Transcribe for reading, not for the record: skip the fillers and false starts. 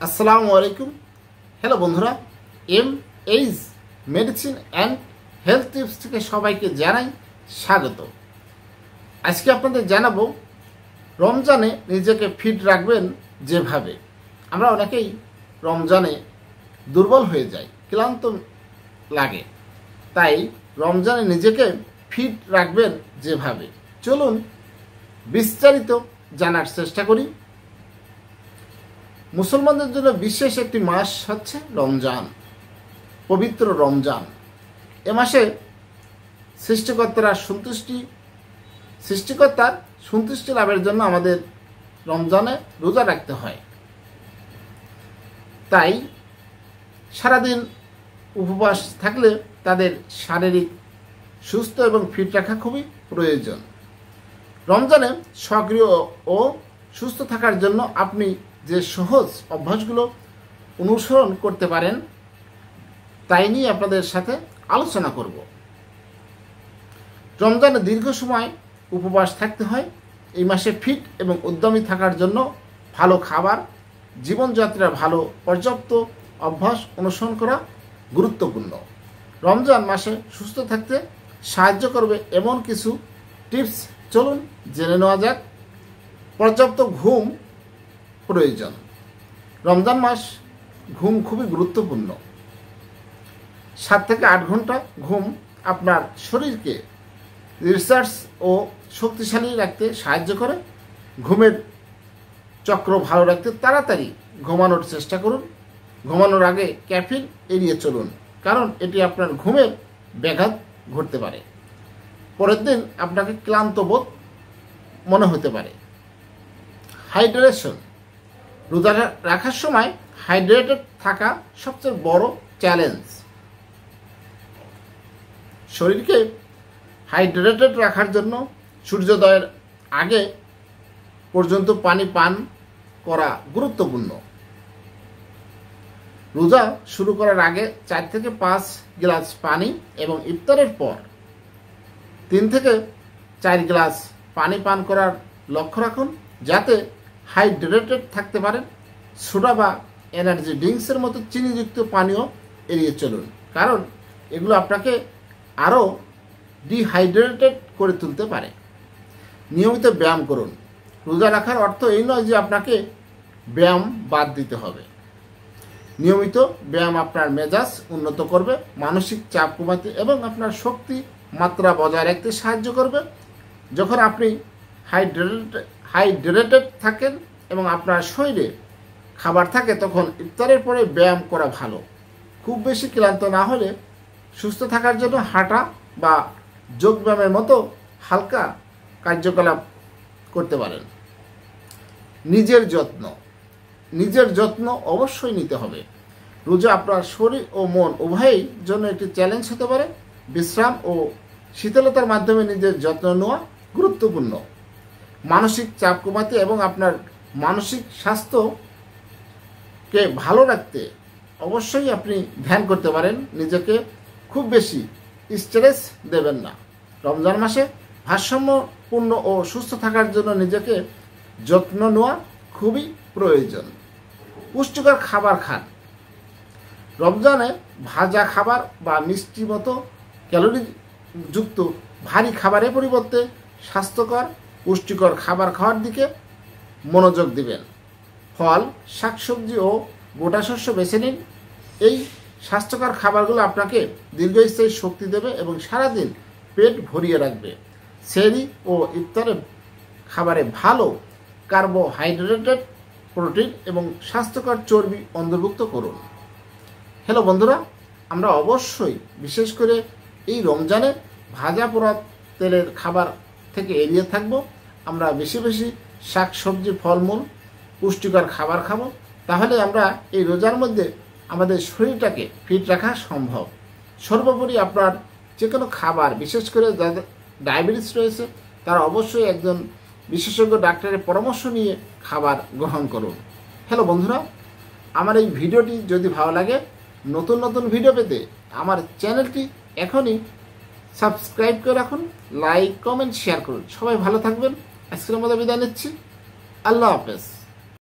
আসসালামু আলাইকুম। হ্যালো বন্ধুরা, age medicine and health tips থেকে সবাইকে জানাই স্বাগত। আজকে আপনাদের জানাবো রমজানে নিজেকে ফিট রাখবেন যেভাবে। আমরা অনেকেই রমজানে দুর্বল হয়ে যাই, ক্লান্ত লাগে, তাই রমজানে নিজেকে ফিট রাখবেন যেভাবে চলুন বিস্তারিত জানার চেষ্টা করি। মুসলমানদের জন্য বিশেষ একটি মাস হচ্ছে রমজান, পবিত্র রমজান। এ মাসে সৃষ্টিকর্তার সন্তুষ্টি লাভের জন্য আমাদের রমজানে রোজা রাখতে হয়। তাই সারাদিন উপবাস থাকলে তাদের শারীরিক সুস্থ এবং ফিট রাখা খুবই প্রয়োজন। রমজানে সক্রিয় ও সুস্থ থাকার জন্য আপনি যে সহজ অভ্যাসগুলো অনুসরণ করতে পারেন তাই নিয়ে আপনাদের সাথে আলোচনা করব। রমজানে দীর্ঘ সময় উপবাস থাকতে হয়। এই মাসে ফিট এবং উদ্যমী থাকার জন্য ভালো খাবার, জীবনযাত্রার ভালো পর্যাপ্ত অভ্যাস অনুসরণ করা গুরুত্বপূর্ণ। রমজান মাসে সুস্থ থাকতে সাহায্য করবে এমন কিছু টিপস চলুন জেনে নেওয়া যাক। পর্যাপ্ত ঘুম প্রয়োজন। রমজান মাস ঘুম খুবই গুরুত্বপূর্ণ। 7 থেকে 8 ঘন্টা ঘুম আপনার শরীরকে রিচার্জ ও শক্তিশালী রাখতে সাহায্য করে। ঘুমের চক্র ভালো রাখতে তাড়াতাড়ি ঘুমানোর চেষ্টা করুন। ঘুমানোর আগে ক্যাফিন এড়িয়ে চলুন, কারণ এটি আপনার ঘুমের ব্যাঘাত ঘটতে পারে। পরের দিন আপনাকে ক্লান্ত বোধ মনে হতে পারে। হাইড্রেশন। রোজা রাখার সময় হাইড্রেটেড থাকা সবচেয়ে বড় চ্যালেঞ্জ। শরীরকে হাইড্রেটেড রাখার জন্য সূর্যোদয়ের আগে পর্যন্ত পানি পান করা গুরুত্বপূর্ণ। রোজা শুরু করার আগে 4 থেকে 5 গ্লাস পানি এবং ইফতারের পর 3 থেকে 4 গ্লাস পানি পান করার লক্ষ্য রাখুন, যাতে হাইড্রেটেড থাকতে পারেন। সোডা বা এনার্জি ড্রিঙ্কসের মতো চিনিযুক্ত পানীয় এড়িয়ে চলুন, কারণ এগুলো আপনাকে আরও ডিহাইড্রেটেড করে তুলতে পারে। নিয়মিত ব্যায়াম করুন। রোজা রাখার অর্থ এই নয় যে আপনাকে ব্যায়াম বাদ দিতে হবে। নিয়মিত ব্যায়াম আপনার মেজাজ উন্নত করবে, মানসিক চাপ কমাতে এবং আপনার শক্তি মাত্রা বজায় রাখতে সাহায্য করবে। যখন আপনি হাইড্রেটেড থাকেন এবং আপনার শরীরে খাবার থাকে, তখন ইফতারের পরে ব্যায়াম করা ভালো। খুব বেশি ক্লান্ত না হলে সুস্থ থাকার জন্য হাঁটা বা যোগব্যায়ামের মতো হালকা কার্যকলাপ করতে পারেন। নিজের যত্ন অবশ্যই নিতে হবে। রোজা আপনার শরীর ও মন উভয়ের জন্য একটি চ্যালেঞ্জ হতে পারে। বিশ্রাম ও শীতলতার মাধ্যমে নিজের যত্ন নেওয়া গুরুত্বপূর্ণ। মানসিক চাপ কমাতে এবং আপনার মানসিক স্বাস্থ্যকে ভালো রাখতে অবশ্যই আপনি ধ্যান করতে পারেন। নিজেকে খুব বেশি স্ট্রেস দেবেন না। রমজান মাসে ভারসাম্যপূর্ণ ও সুস্থ থাকার জন্য নিজেকে যত্ন নেওয়া খুবই প্রয়োজন। পুষ্টিকর খাবার খান। রমজানে ভাজা খাবার বা মিষ্টি মতো ক্যালোরিযুক্ত ভারী খাবারের পরিবর্তে স্বাস্থ্যকর পুষ্টিকর খাবার খাওয়ার দিকে মনোযোগ দিবেন। ফল, শাকসবজি ও গোটা শস্য বেছে নিন। এই স্বাস্থ্যকর খাবারগুলো আপনাকে দীর্ঘস্থায়ী শক্তি দেবে এবং সারাদিন পেট ভরিয়ে রাখবে। সেহরি ও ইফতারের খাবারে ভালো কার্বোহাইড্রেটেড, প্রোটিন এবং স্বাস্থ্যকর চর্বি অন্তর্ভুক্ত করুন। হ্যালো বন্ধুরা, আমরা অবশ্যই বিশেষ করে এই রমজানে ভাজা পোড়া তেলের খাবার থেকে এড়িয়ে থাকব। আমরা বেশি বেশি শাক সবজি, ফলমূল, পুষ্টিকর খাবার খাবো। তাহলে আমরা এই রোজার মধ্যে আমাদের শরীরটাকে ফিট রাখা সম্ভব। সর্বোপরি আপনার যে কোনো খাবার, বিশেষ করে যাদের ডায়াবেটিস রয়েছে, তারা অবশ্যই একজন বিশেষজ্ঞ ডাক্তারের পরামর্শ নিয়ে খাবার গ্রহণ করুন। হ্যালো বন্ধুরা, আমার এই ভিডিওটি যদি ভালো লাগে, নতুন নতুন ভিডিও পেতে আমার চ্যানেলটি এখনই সাবস্ক্রাইব করে রাখুন, লাইক, কমেন্ট, শেয়ার করুন। সবাই ভালো থাকবেন। আজকের মতো বিদায় নিচ্ছি। আল্লাহ হাফেজ।